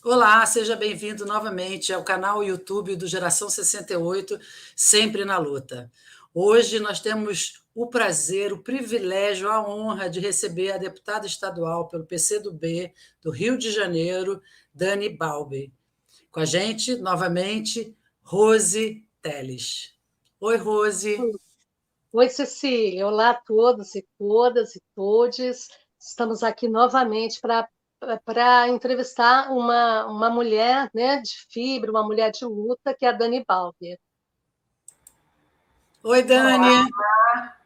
Olá, seja bem-vindo novamente ao canal YouTube do Geração 68, Sempre na Luta. Hoje nós temos o prazer, o privilégio, a honra de receber a deputada estadual pelo PCdoB do Rio de Janeiro, Dani Balbi. Com a gente, novamente, Rose Teles. Oi, Rose. Oi, Cecília. Olá a todos e todas e todes. Estamos aqui novamente para entrevistar uma mulher, né, de fibra, uma mulher de luta, que é a Dani Balbi. Oi, Olá, Dani.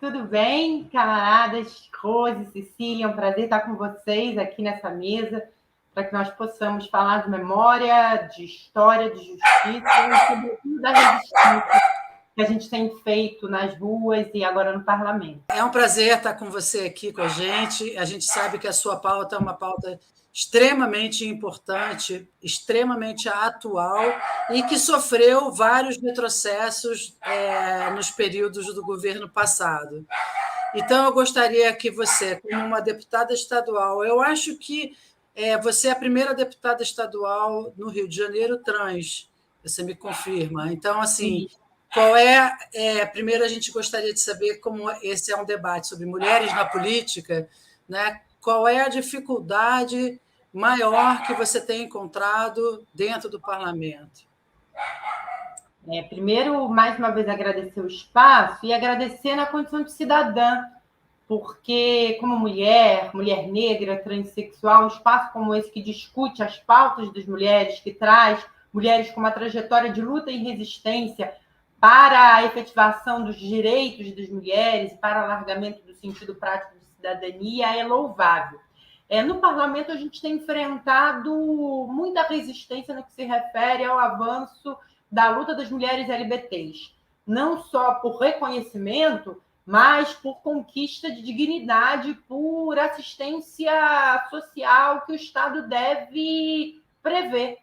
tudo bem, camaradas? Rose, Cecília, é um prazer estar com vocês aqui nessa mesa para que nós possamos falar de memória, de história, de justiça e, sobretudo, da resistência que a gente tem feito nas ruas e agora no parlamento. É um prazer estar com você aqui com a gente. A gente sabe que a sua pauta é uma pauta extremamente importante, extremamente atual e que sofreu vários retrocessos nos períodos do governo passado. Então, eu gostaria que você, como uma deputada estadual, eu acho que você é a primeira deputada estadual no Rio de Janeiro trans, você me confirma. Então, assim, qual primeiro a gente gostaria de saber, como esse é um debate sobre mulheres na política, né? Qual é a dificuldade maior que você tem encontrado dentro do parlamento? Primeiro, mais uma vez, agradecer o espaço e agradecer na condição de cidadã, porque, como mulher negra, transexual, um espaço como esse que discute as pautas das mulheres, que traz mulheres com uma trajetória de luta e resistência para a efetivação dos direitos das mulheres, para o alargamento do sentido prático de cidadania, é louvável. No parlamento, a gente tem enfrentado muita resistência no que se refere ao avanço da luta das mulheres LGBTs, não só por reconhecimento, mas por conquista de dignidade, por assistência social que o Estado deve prever.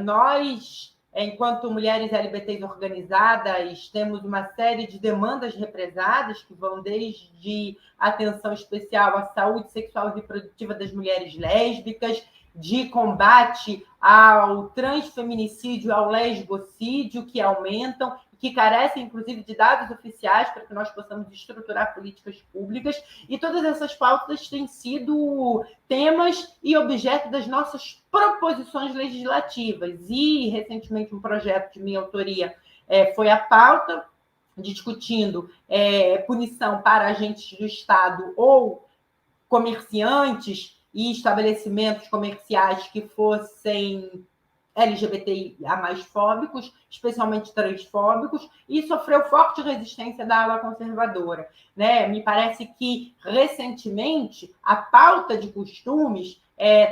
Nós, enquanto mulheres LGBTs organizadas, temos uma série de demandas represadas que vão desde atenção especial à saúde sexual e reprodutiva das mulheres lésbicas, de combate ao transfeminicídio, ao lesbocídio, que aumentam, que carecem, inclusive, de dados oficiais para que nós possamos estruturar políticas públicas. E todas essas pautas têm sido temas e objeto das nossas proposições legislativas. E, recentemente, um projeto de minha autoria foi a pauta, discutindo punição para agentes do Estado ou comerciantes e estabelecimentos comerciais que fossem LGBTIA mais fóbicos, especialmente transfóbicos, e sofreu forte resistência da ala conservadora. Me parece que, recentemente, a pauta de costumes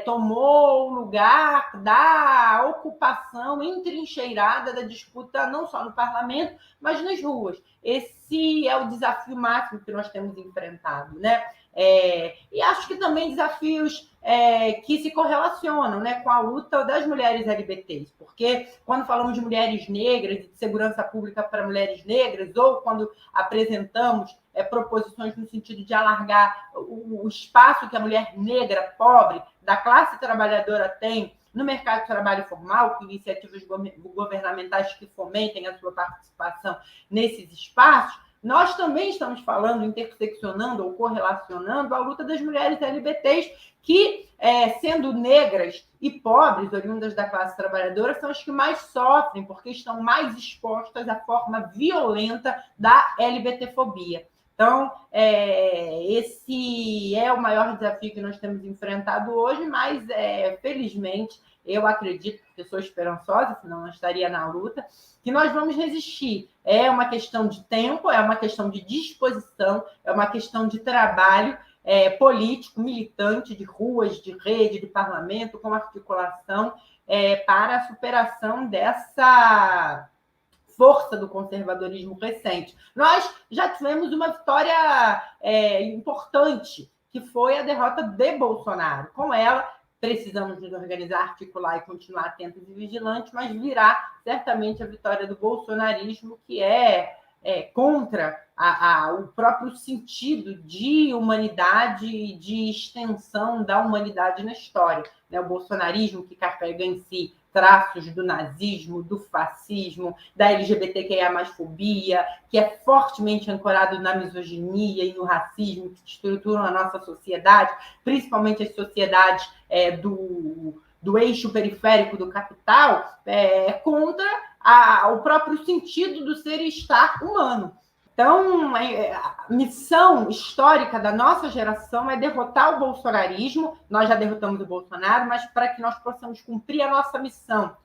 tomou o lugar da ocupação entrincheirada da disputa, não só no parlamento, mas nas ruas. Esse é o desafio máximo que nós temos enfrentado. E acho que também desafios que se correlacionam com a luta das mulheres LGBTs, porque quando falamos de mulheres negras, de segurança pública para mulheres negras, ou quando apresentamos proposições no sentido de alargar o espaço que a mulher negra, pobre, da classe trabalhadora tem no mercado de trabalho formal, com iniciativas governamentais que fomentem a sua participação nesses espaços, nós também estamos falando, interseccionando ou correlacionando a luta das mulheres LGBTs que, sendo negras e pobres, oriundas da classe trabalhadora, são as que mais sofrem, porque estão mais expostas à forma violenta da LGBTfobia. Então, esse é o maior desafio que nós temos enfrentado hoje, mas, felizmente, eu acredito, porque sou esperançosa, senão não estaria na luta, que nós vamos resistir. É uma questão de tempo, é uma questão de disposição, é uma questão de trabalho político, militante, de ruas, de rede, de parlamento, com articulação para a superação dessa força do conservadorismo recente. Nós já tivemos uma vitória importante, que foi a derrota de Bolsonaro. Com ela, precisamos nos organizar, articular e continuar atentos e vigilantes, mas virá certamente a vitória do bolsonarismo, que é contra o próprio sentido de humanidade e de extensão da humanidade na história. Né? O bolsonarismo, que carrega em si traços do nazismo, do fascismo, da LGBTQIA+fobia, que é fortemente ancorado na misoginia e no racismo, que estruturam a nossa sociedade, principalmente as sociedades do eixo periférico do capital, contra o próprio sentido do ser e estar humano. Então, a missão histórica da nossa geração é derrotar o bolsonarismo. Nós já derrotamos o Bolsonaro, mas para que nós possamos cumprir a nossa missão,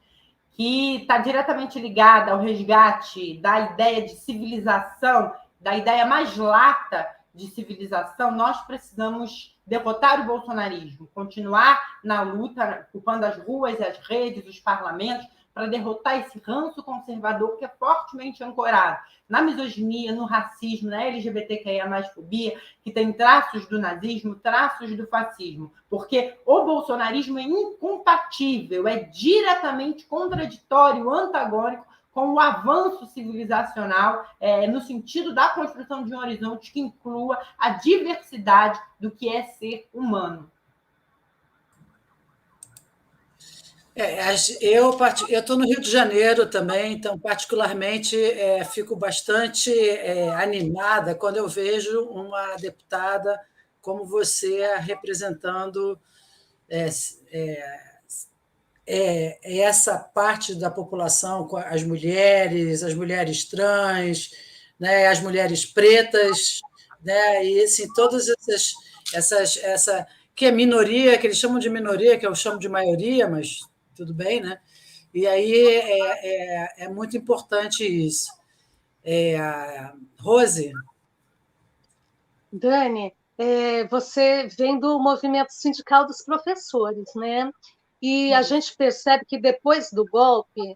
que está diretamente ligada ao resgate da ideia de civilização, da ideia mais lata de civilização, nós precisamos derrotar o bolsonarismo, continuar na luta, ocupando as ruas, as redes, os parlamentos, para derrotar esse ranço conservador que é fortemente ancorado na misoginia, no racismo, na LGBTQIA+fobia, que tem traços do nazismo, traços do fascismo. Porque o bolsonarismo é incompatível, é diretamente contraditório, antagônico com o avanço civilizacional, no sentido da construção de um horizonte que inclua a diversidade do que é ser humano. Eu estou no Rio de Janeiro também, então, particularmente, fico bastante animada quando eu vejo uma deputada como você representando essa parte da população, as mulheres trans, né, as mulheres pretas, né, e assim, todas essa que é minoria, que eles chamam de minoria, que eu chamo de maioria, mas tudo bem, né? E aí é muito importante isso. Rose? Dani, você vem do movimento sindical dos professores, né? E a gente percebe que depois do golpe,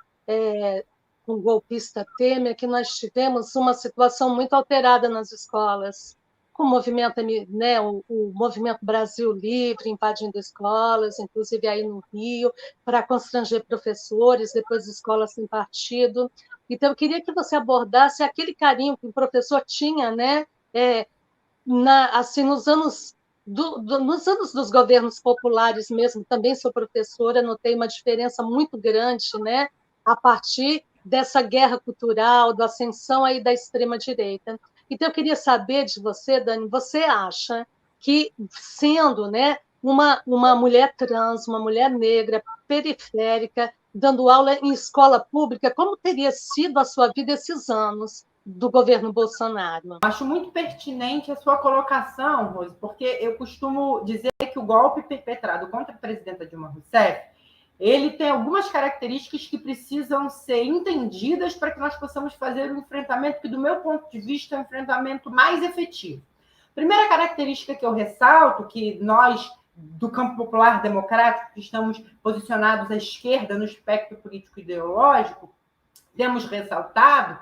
com o golpista Temer, que nós tivemos uma situação muito alterada nas escolas, com o movimento, né, o movimento Brasil Livre invadindo escolas, inclusive aí no Rio, para constranger professores, depois escolas sem partido. Então, eu queria que você abordasse aquele carinho que o professor tinha, né, assim, nos anos dos governos populares mesmo. Também sou professora, notei uma diferença muito grande, né, a partir dessa guerra cultural, da ascensão aí da extrema-direita. Então, eu queria saber de você, Dani, você acha que, sendo, né, uma mulher trans, uma mulher negra, periférica, dando aula em escola pública, como teria sido a sua vida esses anos do governo Bolsonaro? Acho muito pertinente a sua colocação, Rose, porque eu costumo dizer que o golpe perpetrado contra a presidenta Dilma Rousseff, ele tem algumas características que precisam ser entendidas para que nós possamos fazer um enfrentamento que, do meu ponto de vista, é um enfrentamento mais efetivo. Primeira característica que eu ressalto, que nós, do campo popular democrático, que estamos posicionados à esquerda no espectro político-ideológico, temos ressaltado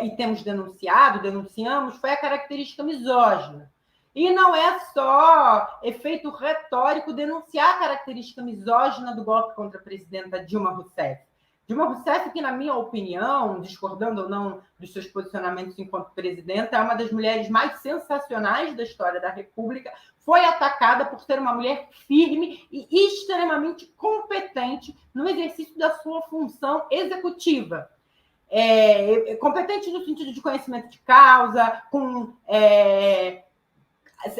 e temos denunciamos, foi a característica misógina. E não é só efeito retórico denunciar a característica misógina do golpe contra a presidenta Dilma Rousseff. Dilma Rousseff, que, na minha opinião, discordando ou não dos seus posicionamentos enquanto presidenta, é uma das mulheres mais sensacionais da história da República, foi atacada por ser uma mulher firme e extremamente competente no exercício da sua função executiva. Competente no sentido de conhecimento de causa, com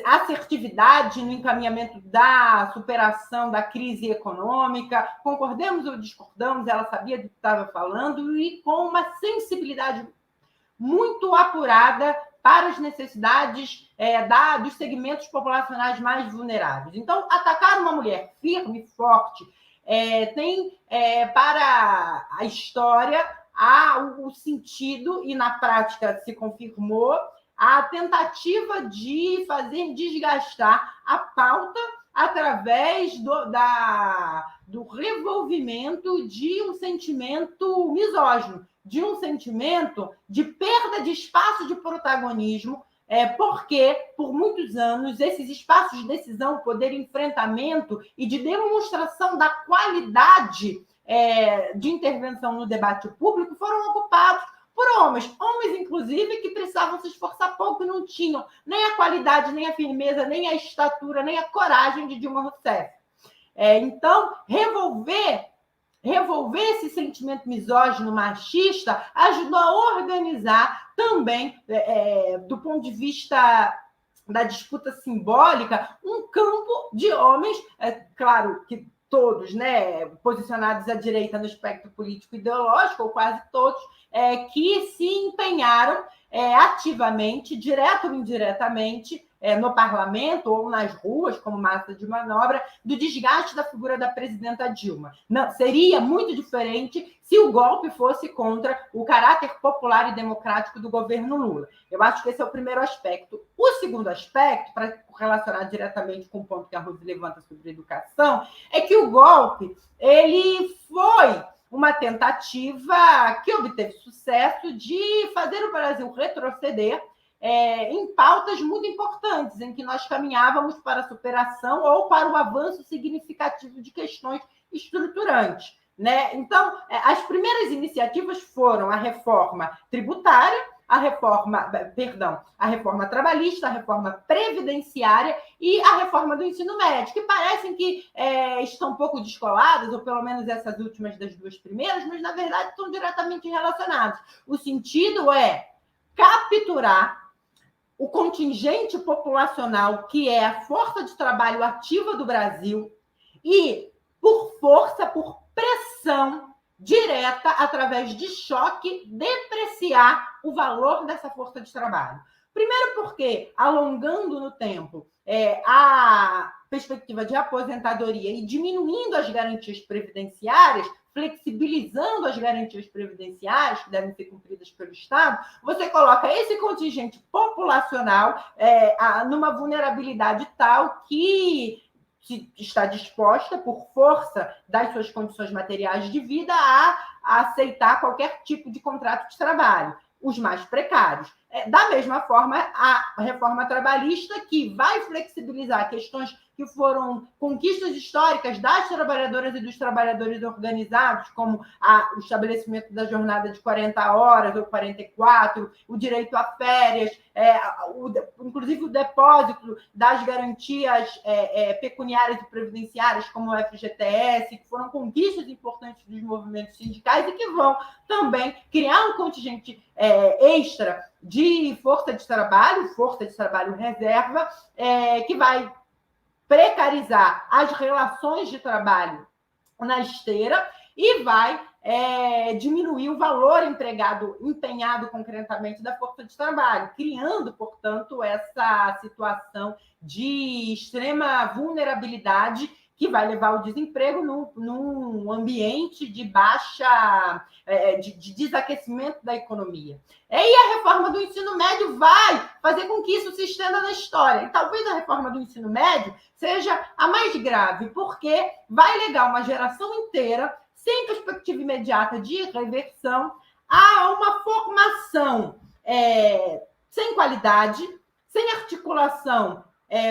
assertividade no encaminhamento da superação da crise econômica, concordemos ou discordamos, ela sabia do que estava falando, e com uma sensibilidade muito apurada para as necessidades dos segmentos populacionais mais vulneráveis. Então, atacar uma mulher firme e forte tem para a história o sentido, e na prática se confirmou, a tentativa de fazer desgastar a pauta através do revolvimento de um sentimento misógino, de um sentimento de perda de espaço de protagonismo, porque, por muitos anos, esses espaços de decisão, poder, enfrentamento e de demonstração da qualidade de intervenção no debate público foram ocupados por homens, inclusive, que precisavam se esforçar pouco e não tinham nem a qualidade, nem a firmeza, nem a estatura, nem a coragem de Dilma Rousseff. Então, revolver esse sentimento misógino, machista, ajudou a organizar também, do ponto de vista da disputa simbólica, um campo de homens, claro que todos, né, posicionados à direita no espectro político ideológico, ou quase todos, que se empenharam ativamente, direto ou indiretamente, no parlamento ou nas ruas, como massa de manobra, do desgaste da figura da presidenta Dilma. Não, seria muito diferente se o golpe fosse contra o caráter popular e democrático do governo Lula. Eu acho que esse é o primeiro aspecto. O segundo aspecto, para relacionar diretamente com o ponto que a Rose levanta sobre educação, é que o golpe ele foi uma tentativa que obteve sucesso de fazer o Brasil retroceder em pautas muito importantes, em que nós caminhávamos para a superação ou para o avanço significativo de questões estruturantes, né? Então, as primeiras iniciativas foram a reforma tributária, a reforma trabalhista, a reforma previdenciária e a reforma do ensino médio, que parecem que estão um pouco descoladas, ou pelo menos essas últimas das duas primeiras, mas, na verdade, estão diretamente relacionadas. O sentido é capturar o contingente populacional, que é a força de trabalho ativa do Brasil, e, por força, por pressão direta, através de choque, depreciar o valor dessa força de trabalho. Primeiro porque, alongando no tempo a perspectiva de aposentadoria e diminuindo as garantias previdenciárias, flexibilizando as garantias previdenciárias que devem ser cumpridas pelo Estado, você coloca esse contingente populacional numa vulnerabilidade tal que está disposta, por força das suas condições materiais de vida, a aceitar qualquer tipo de contrato de trabalho, os mais precários. Da mesma forma, a reforma trabalhista, que vai flexibilizar questões que foram conquistas históricas das trabalhadoras e dos trabalhadores organizados, como o estabelecimento da jornada de 40 horas ou 44, o direito a férias, inclusive o depósito das garantias pecuniárias e previdenciárias, como o FGTS, que foram conquistas importantes dos movimentos sindicais e que vão também criar um contingente extra de força de trabalho reserva, que vai precarizar as relações de trabalho na esteira e vai diminuir o valor empenhado concretamente da força de trabalho, criando, portanto, essa situação de extrema vulnerabilidade que vai levar ao desemprego num ambiente de baixa, de desaquecimento da economia. E a reforma do ensino médio vai fazer com que isso se estenda na história. E talvez a reforma do ensino médio seja a mais grave, porque vai legar uma geração inteira, sem perspectiva imediata de reversão, a uma formação sem qualidade, sem articulação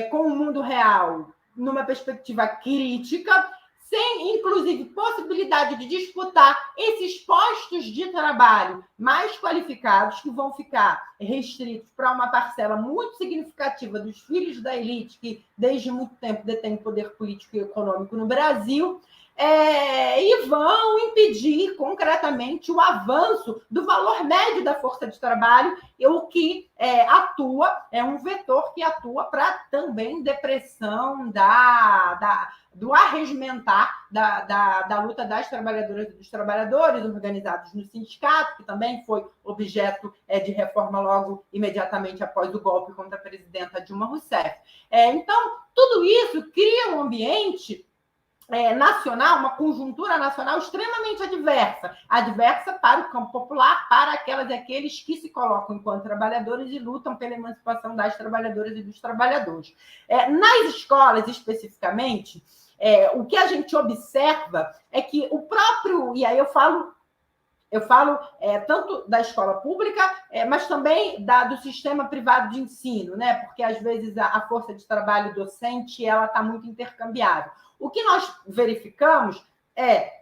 com o mundo real, numa perspectiva crítica, sem, inclusive, possibilidade de disputar esses postos de trabalho mais qualificados, que vão ficar restritos para uma parcela muito significativa dos filhos da elite, que desde muito tempo detém poder político e econômico no Brasil, e vão impedir concretamente o avanço do valor médio da força de trabalho, o que é um vetor que atua para também depressão do arregimentar da luta das trabalhadoras e dos trabalhadores organizados no sindicato, que também foi objeto de reforma logo imediatamente após o golpe contra a presidenta Dilma Rousseff. Então, tudo isso cria um ambiente nacional, uma conjuntura nacional extremamente adversa para o campo popular, para aquelas e aqueles que se colocam enquanto trabalhadores e lutam pela emancipação das trabalhadoras e dos trabalhadores. Nas escolas, especificamente, o que a gente observa é que o próprio, e aí eu falo tanto da escola pública, mas também do sistema privado de ensino, né? Porque às vezes a força de trabalho docente ela está muito intercambiável. O que nós verificamos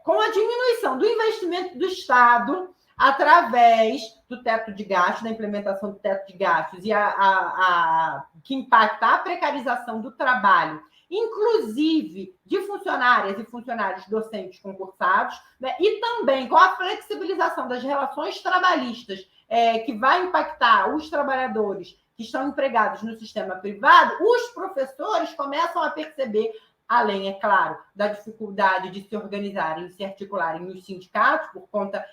com a diminuição do investimento do Estado, através do teto de gastos, da implementação do teto de gastos, e que impacta a precarização do trabalho, inclusive de funcionárias e funcionários docentes concursados, né? E também com a flexibilização das relações trabalhistas, que vai impactar os trabalhadores que estão empregados no sistema privado, os professores começam a perceber, além, é claro, da dificuldade de se organizarem e se articularem nos sindicatos, por conta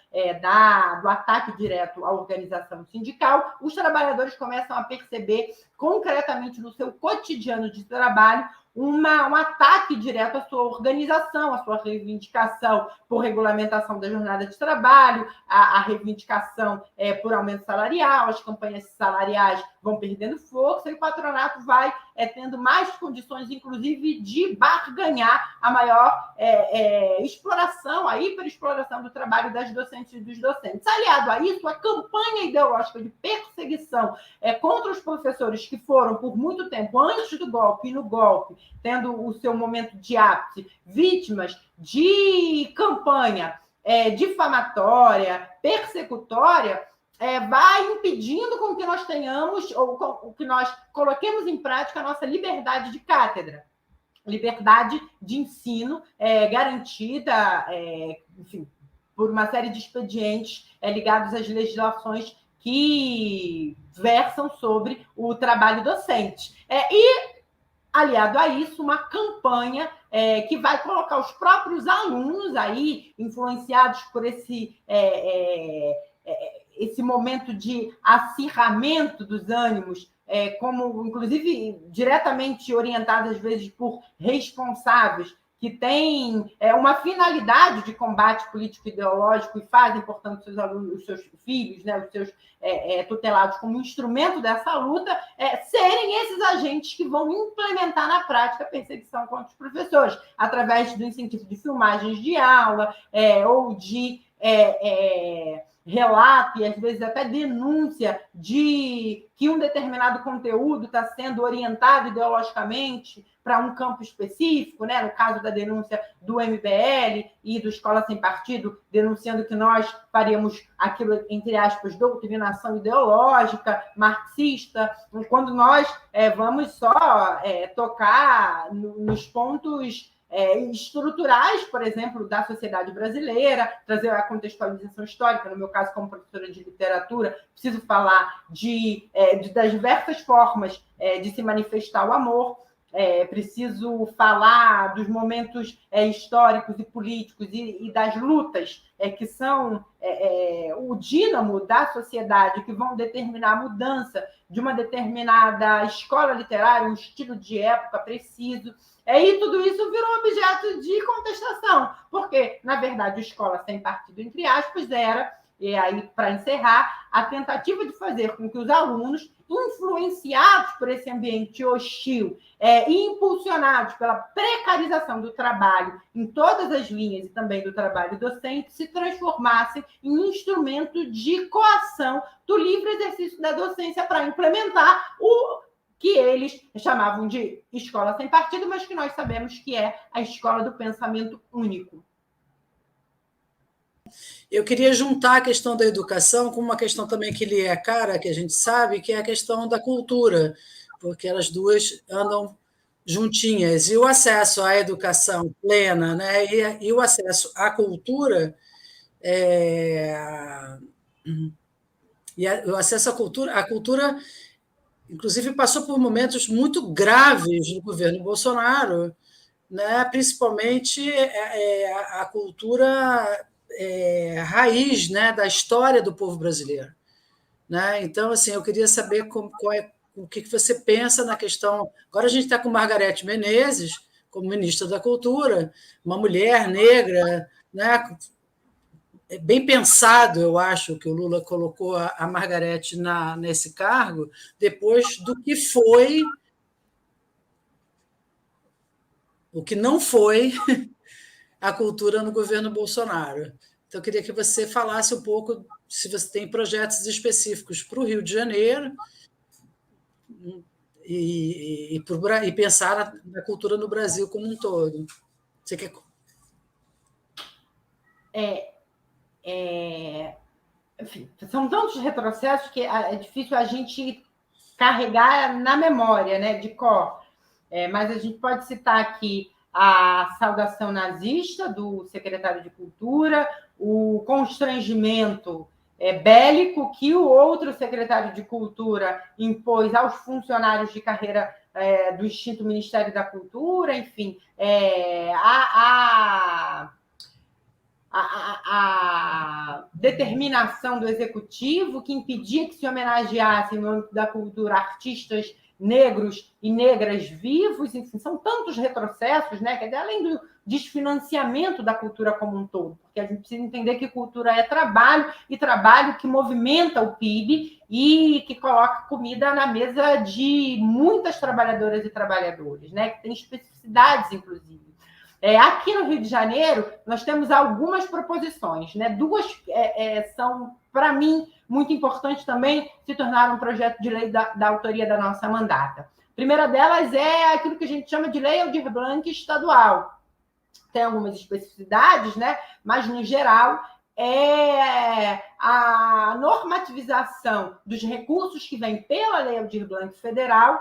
do ataque direto à organização sindical, os trabalhadores começam a perceber concretamente no seu cotidiano de trabalho um ataque direto à sua organização, à sua reivindicação por regulamentação da jornada de trabalho, a reivindicação por aumento salarial, as campanhas salariais vão perdendo força e o patronato vai tendo mais condições, inclusive, de barganhar a maior exploração, a hiperexploração do trabalho das docentes e dos docentes. Aliado a isso, a campanha ideológica de perseguição contra os professores que foram, por muito tempo, antes do golpe e no golpe, tendo o seu momento de ápice, vítimas de campanha difamatória, persecutória, vai impedindo com que nós tenhamos, ou com que nós coloquemos em prática a nossa liberdade de cátedra, liberdade de ensino garantida, enfim, por uma série de expedientes ligados às legislações que versam sobre o trabalho docente. E, aliado a isso, uma campanha que vai colocar os próprios alunos aí, influenciados por esse momento de acirramento dos ânimos, como, inclusive, diretamente orientados, às vezes, por responsáveis que têm uma finalidade de combate político-ideológico e fazem, portanto, seus alunos, os seus filhos, né, os seus tutelados como instrumento dessa luta, serem esses agentes que vão implementar na prática a perseguição contra os professores, através do incentivo de filmagens de aula ou de relato e, às vezes, até denúncia de que um determinado conteúdo está sendo orientado ideologicamente para um campo específico, né? No caso da denúncia do MBL e do Escola Sem Partido, denunciando que nós faríamos aquilo, entre aspas, doutrinação ideológica, marxista, quando nós vamos só tocar nos pontos estruturais, por exemplo, da sociedade brasileira, trazer a contextualização histórica. No meu caso, como professora de literatura, preciso falar das diversas formas de se manifestar o amor, preciso falar dos momentos históricos e políticos e das lutas que são o dínamo da sociedade, que vão determinar a mudança de uma determinada escola literária, um estilo de época preciso. E tudo isso virou objeto de contestação, porque, na verdade, a Escola Sem Partido, entre aspas, era, e aí, para encerrar, a tentativa de fazer com que os alunos, influenciados por esse ambiente hostil e impulsionados pela precarização do trabalho em todas as linhas e também do trabalho docente, se transformassem em instrumento de coação do livre exercício da docência para implementar o que eles chamavam de escola sem partido, mas que nós sabemos que é a escola do pensamento único. Eu queria juntar a questão da educação com uma questão também que lhe é cara, que a gente sabe, que é a questão da cultura, porque elas duas andam juntinhas. E o acesso à educação plena, né, e o acesso à cultura, o acesso à cultura, inclusive, passou por momentos muito graves no governo Bolsonaro, né, principalmente a cultura raiz, né, da história do povo brasileiro, né? Então, assim, eu queria saber o que você pensa na questão. Agora a gente está com Margareth Menezes como ministra da Cultura, uma mulher negra, né? Bem pensado, eu acho, que o Lula colocou a Margareth nesse cargo, depois do que foi, o que não foi a cultura no governo Bolsonaro. Então, eu queria que você falasse um pouco se você tem projetos específicos para o Rio de Janeiro e pensar na cultura no Brasil como um todo. Você quer... enfim, são tantos retrocessos que é difícil a gente carregar na memória, né, de cor. Mas a gente pode citar aqui a saudação nazista do secretário de Cultura, o constrangimento bélico que o outro secretário de Cultura impôs aos funcionários de carreira do extinto Ministério da Cultura, enfim, a determinação do executivo que impedia que se homenageassem no âmbito da cultura artistas negros e negras vivos, enfim, são tantos retrocessos, né? Quer dizer, além do desfinanciamento da cultura como um todo, porque a gente precisa entender que cultura é trabalho, e trabalho que movimenta o PIB e que coloca comida na mesa de muitas trabalhadoras e trabalhadores, né? Que tem especificidades, inclusive. Aqui no Rio de Janeiro, nós temos algumas proposições, né? Duas são, para mim, muito importantes também, se tornaram um projeto de lei da autoria da nossa mandata. A primeira delas é aquilo que a gente chama de Lei Aldir Blanc estadual. Tem algumas especificidades, né? Mas, no geral, é a normativização dos recursos que vêm pela Lei Aldir Blanc federal,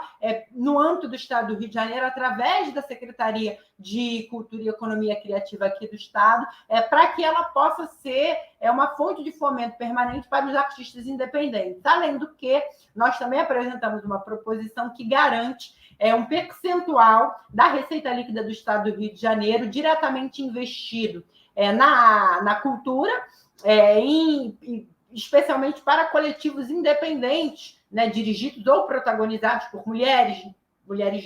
no âmbito do Estado do Rio de Janeiro, através da Secretaria de Cultura e Economia Criativa aqui do Estado, para que ela possa ser uma fonte de fomento permanente para os artistas independentes. Além do que, nós também apresentamos uma proposição que garante um percentual da receita líquida do Estado do Rio de Janeiro diretamente investido na cultura, especialmente para coletivos independentes, né, dirigidos ou protagonizados por mulheres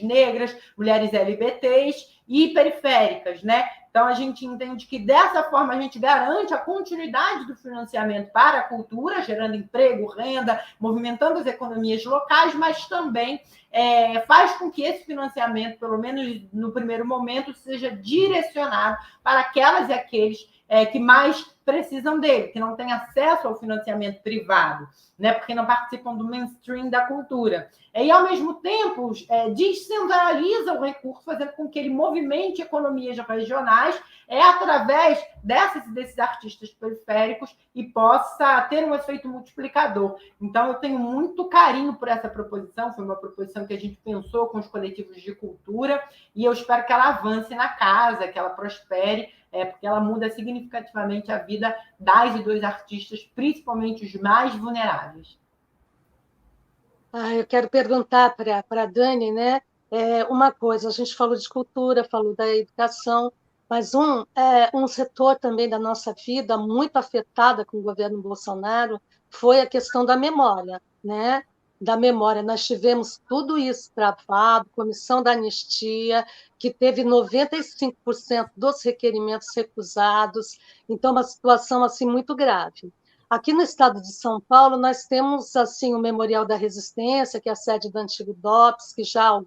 negras, mulheres LGBTs e periféricas, né? Então, a gente entende que, dessa forma, a gente garante a continuidade do financiamento para a cultura, gerando emprego, renda, movimentando as economias locais, mas também faz com que esse financiamento, pelo menos no primeiro momento, seja direcionado para aquelas e aqueles que mais precisam dele, que não têm acesso ao financiamento privado, né, porque não participam do mainstream da cultura. E, ao mesmo tempo, descentraliza o recurso, fazendo com que ele movimente economias regionais através desses artistas periféricos e possa ter um efeito multiplicador. Então, eu tenho muito carinho por essa proposição, foi uma proposição que a gente pensou com os coletivos de cultura, e eu espero que ela avance na casa, que ela prospere, porque ela muda significativamente a vida das e dos artistas, principalmente os mais vulneráveis. Eu quero perguntar para a Dani, né? Uma coisa, a gente falou de cultura, falou da educação, mas um setor também da nossa vida muito afetada com o governo Bolsonaro foi a questão da memória, né? Da memória. Nós tivemos tudo isso travado, comissão da anistia, que teve 95% dos requerimentos recusados, então uma situação assim muito grave. Aqui no estado de São Paulo, nós temos assim o Memorial da Resistência, que é a sede do antigo DOPS, que já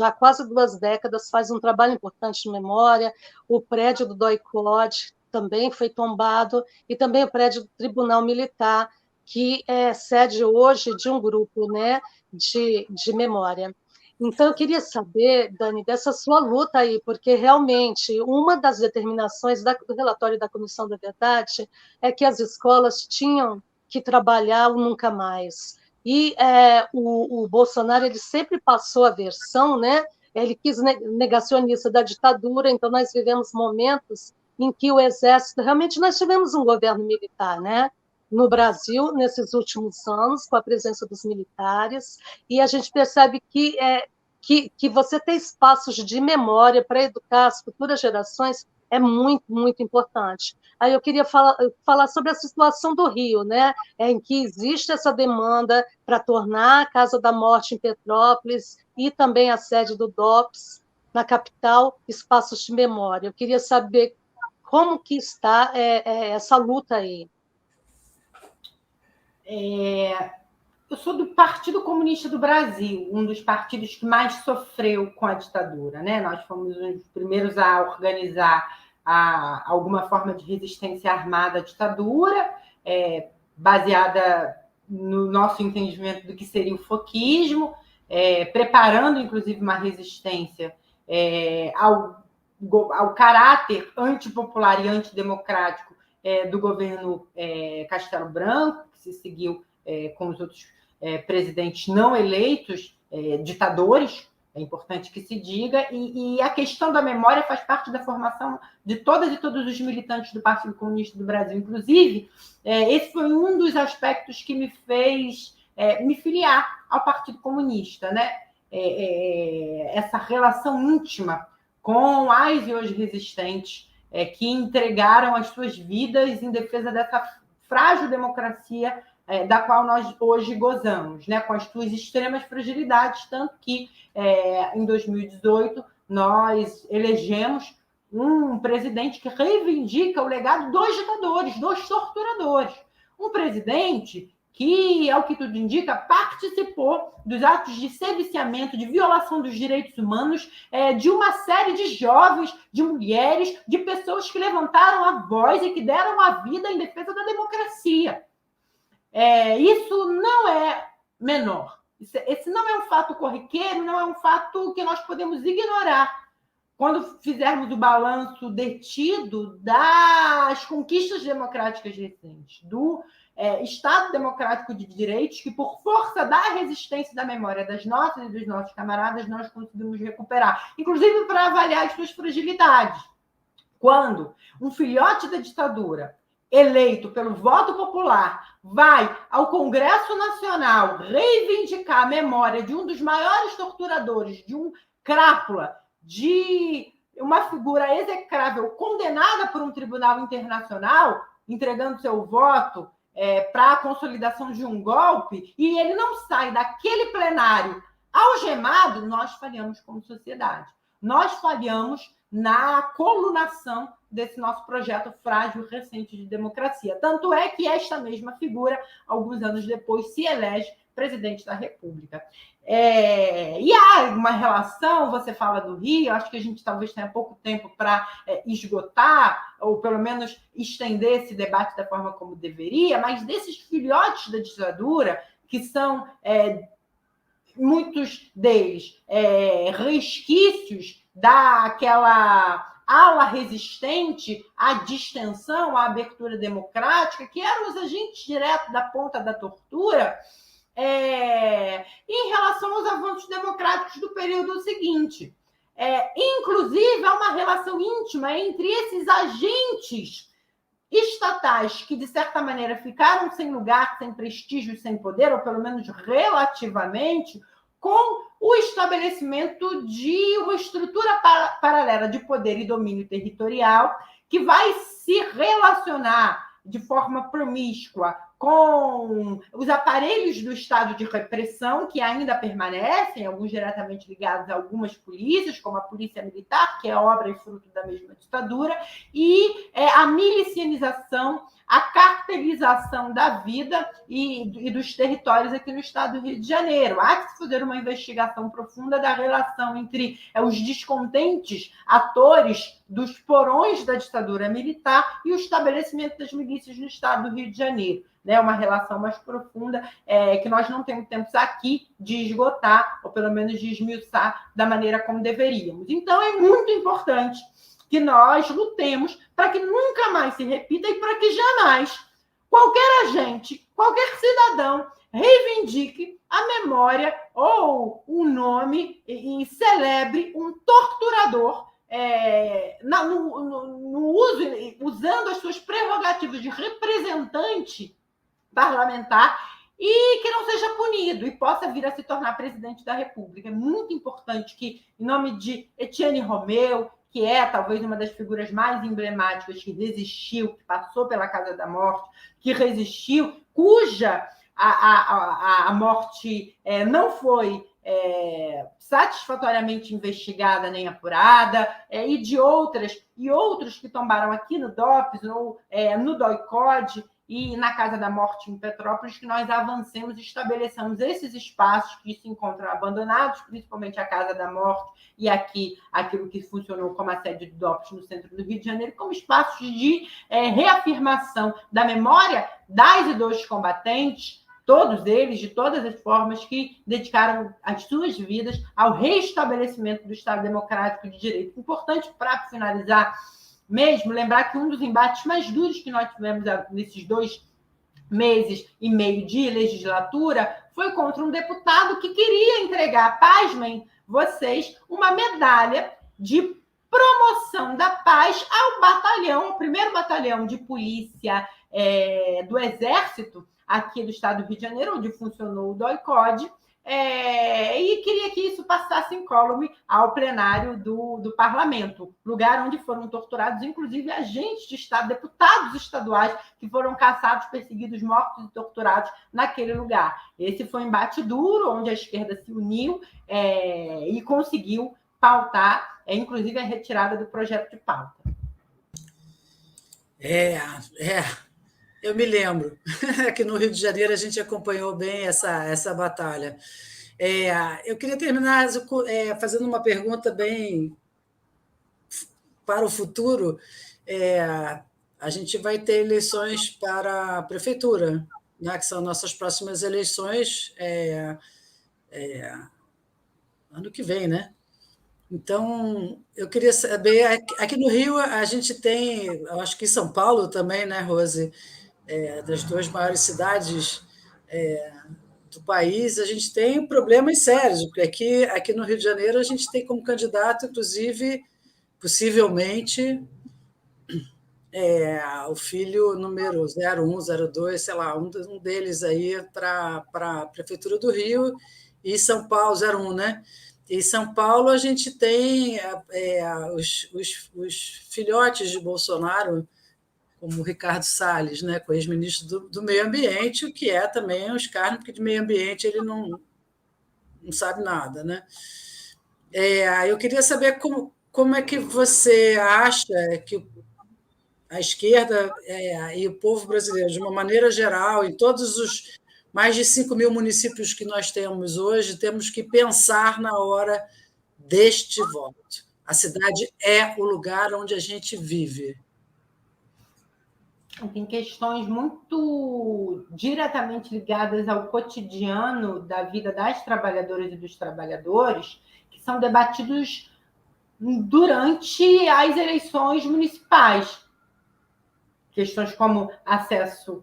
há quase 2 décadas faz um trabalho importante de memória. O prédio do DOI-CODE também foi tombado, e também o prédio do Tribunal Militar, que é sede hoje de um grupo, né, de memória. Então, eu queria saber, Dani, dessa sua luta aí, porque realmente uma das determinações do relatório da Comissão da Verdade é que as escolas tinham que trabalhar o nunca mais. E o Bolsonaro ele sempre passou a versão, né? Ele quis negacionista da ditadura, então nós vivemos momentos em que o Exército, realmente nós tivemos um governo militar, né? No Brasil, nesses últimos anos, com a presença dos militares, e a gente percebe que você ter espaços de memória para educar as futuras gerações é muito, muito importante. Aí eu queria falar sobre a situação do Rio, né, em que existe essa demanda para tornar a Casa da Morte em Petrópolis e também a sede do DOPS na capital espaços de memória. Eu queria saber como que está essa luta aí. Eu sou do Partido Comunista do Brasil, um dos partidos que mais sofreu com a ditadura, né? Nós fomos os primeiros a organizar alguma forma de resistência armada à ditadura, baseada no nosso entendimento do que seria o foquismo, preparando, inclusive, uma resistência ao caráter antipopular e antidemocrático do governo Castelo Branco, que se seguiu com os outros presidentes não eleitos, ditadores, é importante que se diga, e a questão da memória faz parte da formação de todas e todos os militantes do Partido Comunista do Brasil. Inclusive, esse foi um dos aspectos que me fez me filiar ao Partido Comunista, né? Essa relação íntima com as e os resistentes que entregaram as suas vidas em defesa dessa frágil democracia da qual nós hoje gozamos, né, com as suas extremas fragilidades, tanto que em 2018 nós elegemos um presidente que reivindica o legado dos ditadores, dos torturadores. Um presidente que, ao que tudo indica, participou dos atos de sediciamento, de violação dos direitos humanos de uma série de jovens, de mulheres, de pessoas que levantaram a voz e que deram a vida em defesa da democracia. Isso não é menor. Esse não é um fato corriqueiro, não é um fato que nós podemos ignorar quando fizermos o balanço detido das conquistas democráticas recentes, do Estado Democrático de Direitos, que, por força da resistência e da memória das nossas e dos nossos camaradas, nós conseguimos recuperar, inclusive para avaliar as suas fragilidades. Quando um filhote da ditadura, eleito pelo voto popular, vai ao Congresso Nacional reivindicar a memória de um dos maiores torturadores, de um crápula, de uma figura execrável condenada por um tribunal internacional, entregando seu voto para a consolidação de um golpe, e ele não sai daquele plenário algemado, nós falhamos como sociedade. Nós falhamos na colunação desse nosso projeto frágil recente de democracia. Tanto é que esta mesma figura, alguns anos depois, se elege presidente da República. E há uma relação, você fala do Rio, acho que a gente talvez tenha pouco tempo para esgotar, ou pelo menos estender esse debate da forma como deveria, mas desses filhotes da ditadura, que são muitos deles resquícios daquela ala resistente à distensão, à abertura democrática, que eram os agentes diretos da ponta da tortura, em relação aos avanços democráticos do período seguinte. Inclusive, há uma relação íntima entre esses agentes estatais que, de certa maneira, ficaram sem lugar, sem prestígio, sem poder, ou pelo menos relativamente, com o estabelecimento de uma estrutura paralela de poder e domínio territorial que vai se relacionar de forma promíscua com os aparelhos do Estado de repressão, que ainda permanecem, alguns diretamente ligados a algumas polícias, como a Polícia Militar, que é obra e fruto da mesma ditadura, e a milicianização, a cartelização da vida e dos territórios aqui no estado do Rio de Janeiro. Há que se fazer uma investigação profunda da relação entre os descontentes atores dos porões da ditadura militar e o estabelecimento das milícias no estado do Rio de Janeiro. Uma relação mais profunda que nós não temos tempo aqui de esgotar, ou pelo menos de esmiuçar da maneira como deveríamos. Então, é muito importante que nós lutemos para que nunca mais se repita e para que jamais qualquer agente, qualquer cidadão reivindique a memória ou o nome e celebre um torturador usando as suas prerrogativas de representante parlamentar e que não seja punido e possa vir a se tornar presidente da República. É muito importante que, em nome de Etienne Romeu, que é talvez uma das figuras mais emblemáticas que resistiu, que passou pela Casa da Morte, que resistiu, cuja a morte não foi satisfatoriamente investigada nem apurada, e de outros que tombaram aqui no DOPS, ou no DOI-CODE, e na Casa da Morte em Petrópolis, que nós avancemos e estabeleçamos esses espaços que se encontram abandonados, principalmente a Casa da Morte e aqui aquilo que funcionou como a sede do DOPS no centro do Rio de Janeiro, como espaços de reafirmação da memória das e dos combatentes, todos eles, de todas as formas, que dedicaram as suas vidas ao restabelecimento do Estado Democrático de Direito. Importante, para finalizar mesmo lembrar que um dos embates mais duros que nós tivemos nesses 2 meses e meio de legislatura foi contra um deputado que queria entregar, pasmem vocês, uma medalha de promoção da paz ao batalhão, o primeiro batalhão de polícia do Exército aqui do estado do Rio de Janeiro, onde funcionou o DOI-CODE, e queria que isso passasse incólume ao plenário do parlamento, lugar onde foram torturados, inclusive, agentes de Estado, deputados estaduais, que foram caçados, perseguidos, mortos e torturados naquele lugar. Esse foi um embate duro, onde a esquerda se uniu e conseguiu pautar, inclusive, a retirada do projeto de pauta. Eu me lembro. Aqui no Rio de Janeiro a gente acompanhou bem essa batalha. Eu queria terminar fazendo uma pergunta bem para o futuro. A gente vai ter eleições para a prefeitura, né, que são nossas próximas eleições ano que vem, né? Então, eu queria saber, aqui no Rio a gente tem, eu acho que em São Paulo também, né, Rose? Das 2 maiores cidades do país, a gente tem problemas sérios, porque aqui no Rio de Janeiro a gente tem como candidato, inclusive, possivelmente, o filho número 01, 02, sei lá, um deles aí para a Prefeitura do Rio, e São Paulo, 01, né? Em São Paulo, a gente tem os filhotes de Bolsonaro, como o Ricardo Salles, né, com o ex-ministro do Meio Ambiente, o que é também um escárnio, porque de meio ambiente ele não sabe nada. Né? Eu queria saber como é que você acha que a esquerda e o povo brasileiro, de uma maneira geral, em todos os mais de 5.000 municípios que nós temos hoje, temos que pensar na hora deste voto. A cidade é o lugar onde a gente vive. Tem questões muito diretamente ligadas ao cotidiano da vida das trabalhadoras e dos trabalhadores, que são debatidos durante as eleições municipais. Questões como acesso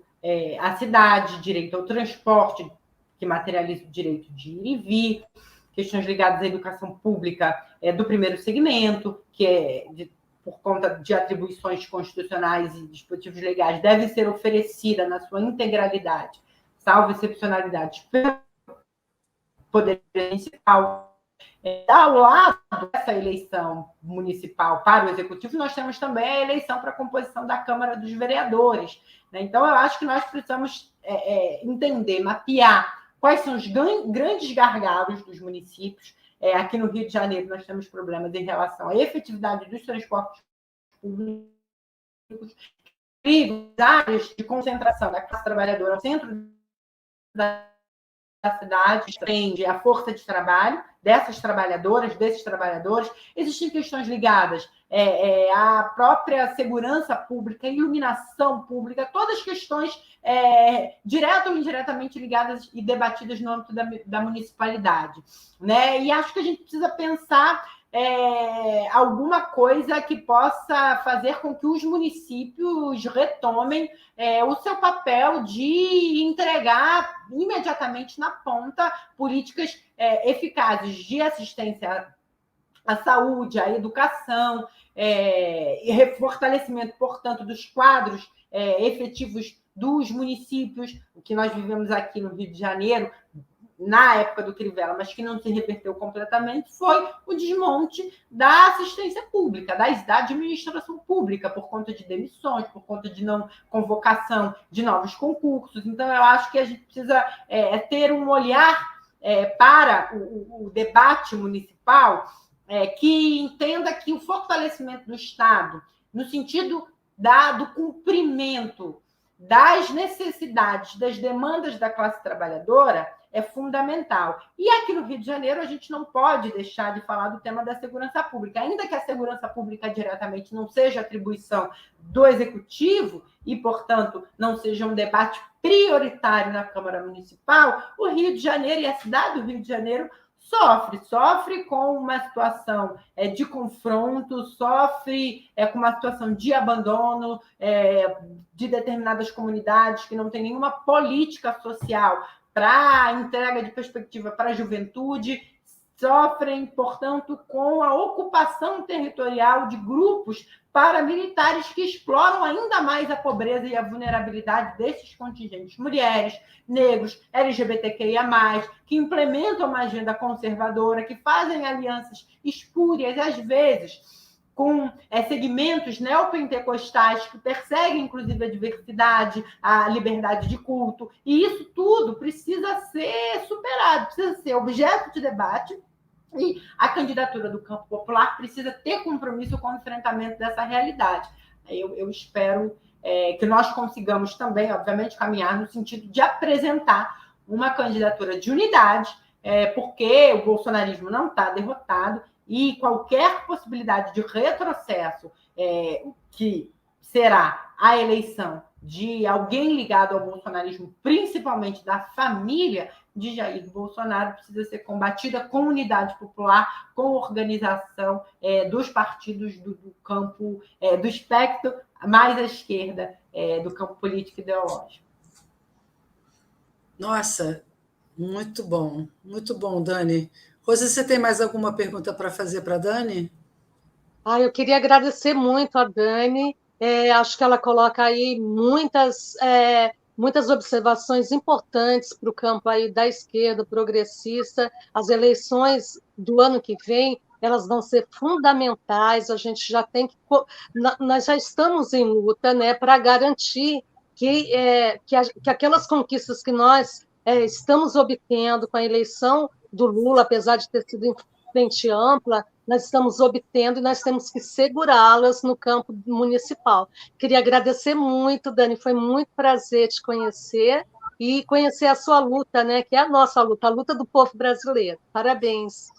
à cidade, direito ao transporte, que materializa o direito de ir e vir, questões ligadas à educação pública do primeiro segmento, que por conta de atribuições constitucionais e dispositivos legais, deve ser oferecida na sua integralidade, salvo excepcionalidades, pelo Poder Municipal. Ao lado dessa eleição municipal para o Executivo, nós temos também a eleição para a composição da Câmara dos Vereadores. Então, eu acho que nós precisamos entender, mapear quais são os grandes gargalos dos municípios. Aqui no Rio de Janeiro, nós temos problemas em relação à efetividade dos transportes públicos, áreas de concentração da classe trabalhadora ao centro da cidade, prende a força de trabalho dessas trabalhadoras, desses trabalhadores. Existem questões ligadas à própria segurança pública, iluminação pública, todas questões direta ou indiretamente ligadas e debatidas no âmbito da municipalidade. Né? E acho que a gente precisa pensar alguma coisa que possa fazer com que os municípios retomem o seu papel de entregar imediatamente na ponta políticas eficazes de assistência à saúde, à educação, e fortalecimento, portanto, dos quadros efetivos dos municípios, o que nós vivemos aqui no Rio de Janeiro, na época do Crivella, mas que não se reverteu completamente, foi o desmonte da assistência pública, da administração pública, por conta de demissões, por conta de não convocação de novos concursos. Então, eu acho que a gente precisa ter um olhar para o debate municipal que entenda que o fortalecimento do Estado, no sentido do cumprimento das necessidades, das demandas da classe trabalhadora, é fundamental. E aqui no Rio de Janeiro, a gente não pode deixar de falar do tema da segurança pública. Ainda que a segurança pública diretamente não seja atribuição do Executivo e, portanto, não seja um debate prioritário na Câmara Municipal, o Rio de Janeiro e a cidade do Rio de Janeiro sofre com uma situação de confronto, sofre com uma situação de abandono de determinadas comunidades que não tem nenhuma política social para entrega de perspectiva para a juventude, sofrem, portanto, com a ocupação territorial de grupos paramilitares que exploram ainda mais a pobreza e a vulnerabilidade desses contingentes, mulheres, negros, LGBTQIA+, que implementam uma agenda conservadora, que fazem alianças espúrias, às vezes, com segmentos neopentecostais que perseguem, inclusive, a diversidade, a liberdade de culto. E isso tudo precisa ser superado, precisa ser objeto de debate. E a candidatura do campo popular precisa ter compromisso com o enfrentamento dessa realidade. Eu espero que nós consigamos também, obviamente, caminhar no sentido de apresentar uma candidatura de unidade, porque o bolsonarismo não está derrotado e qualquer possibilidade de retrocesso que será a eleição de alguém ligado ao bolsonarismo, principalmente da família de Jair Bolsonaro, precisa ser combatida com unidade popular, com organização dos partidos do campo, do espectro mais à esquerda do campo político e ideológico. Nossa, muito bom, Dani. Rose, você tem mais alguma pergunta para fazer para a Dani? Eu queria agradecer muito a Dani. Acho que ela coloca aí muitas observações importantes para o campo aí da esquerda progressista. As eleições do ano que vem, elas vão ser fundamentais. A gente já tem que... Nós já estamos em luta, né, para garantir que aquelas conquistas que nós estamos obtendo com a eleição do Lula, apesar de ter sido em frente ampla, nós estamos obtendo e nós temos que segurá-las no campo municipal. Queria agradecer muito, Dani, foi muito prazer te conhecer e conhecer a sua luta, né, que é a nossa luta, a luta do povo brasileiro. Parabéns.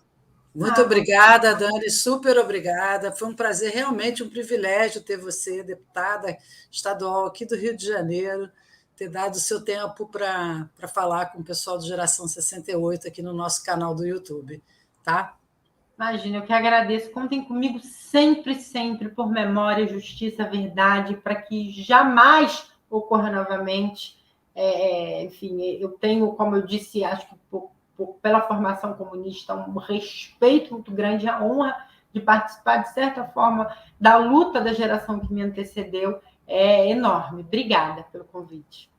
Muito obrigada, Dani, super obrigada. Foi um prazer, realmente um privilégio ter você, deputada estadual aqui do Rio de Janeiro, ter dado o seu tempo para falar com o pessoal do Geração 68 aqui no nosso canal do YouTube, tá? Imagina, eu que agradeço. Contem comigo sempre, sempre, por memória, justiça, verdade, para que jamais ocorra novamente. Enfim, eu tenho, como eu disse, acho que pela formação comunista, um respeito muito grande, a honra de participar, de certa forma, da luta da geração que me antecedeu é enorme. Obrigada pelo convite.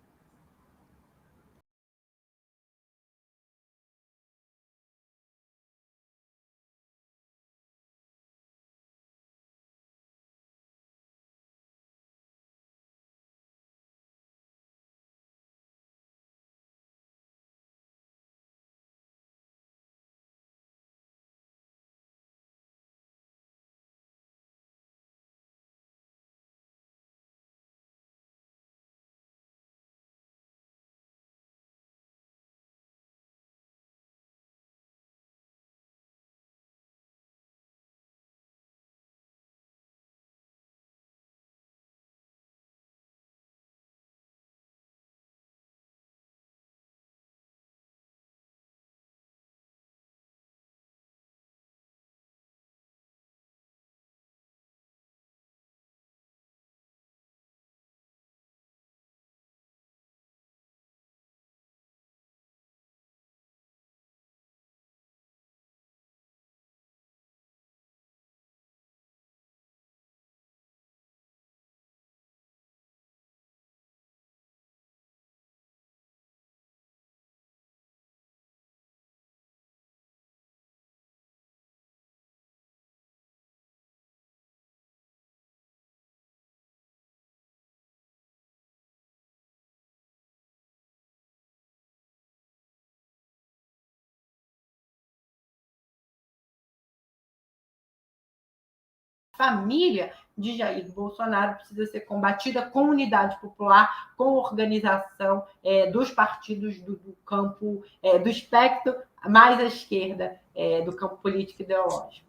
Família de Jair Bolsonaro precisa ser combatida com unidade popular, com organização dos partidos do campo, do espectro mais à esquerda do campo político e ideológico.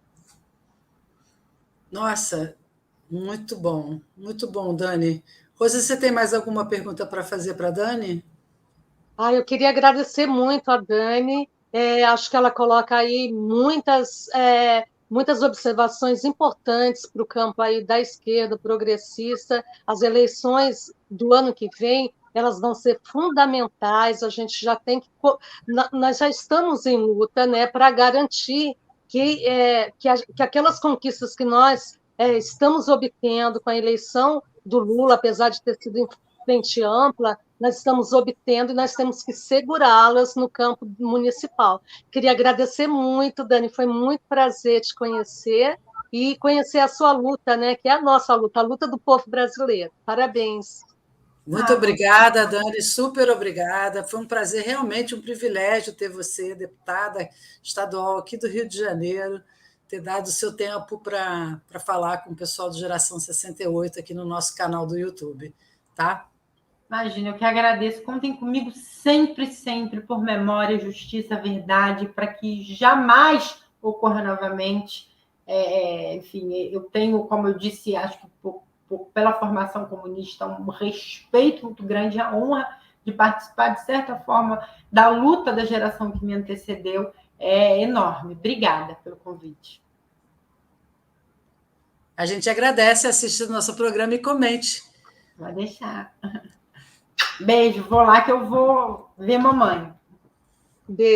Nossa, muito bom, Dani. Rose, você tem mais alguma pergunta para fazer para a Dani? Eu queria agradecer muito a Dani. Acho que ela coloca aí muitas observações importantes para o campo aí da esquerda progressista. As eleições do ano que vem, elas vão ser fundamentais. A gente já tem que nós já estamos em luta, né, para garantir que aquelas conquistas que nós estamos obtendo com a eleição do Lula, apesar de ter sido em frente ampla, nós estamos obtendo e nós temos que segurá-las no campo municipal. Queria agradecer muito, Dani, foi muito prazer te conhecer e conhecer a sua luta, né, que é a nossa luta, a luta do povo brasileiro. Parabéns. Muito obrigada, Dani, super obrigada. Foi um prazer, realmente um privilégio ter você, deputada estadual aqui do Rio de Janeiro, ter dado o seu tempo para falar com o pessoal do Geração 68 aqui no nosso canal do YouTube, tá? Imagina, eu que agradeço. Contem comigo sempre, sempre, por memória, justiça, verdade, para que jamais ocorra novamente. Enfim, eu tenho, como eu disse, acho que pela formação comunista, um respeito muito grande, a honra de participar, de certa forma, da luta da geração que me antecedeu é enorme. Obrigada pelo convite. A gente agradece, assista o nosso programa e comente. Vai deixar. Beijo, vou lá que eu vou ver mamãe. Beijo.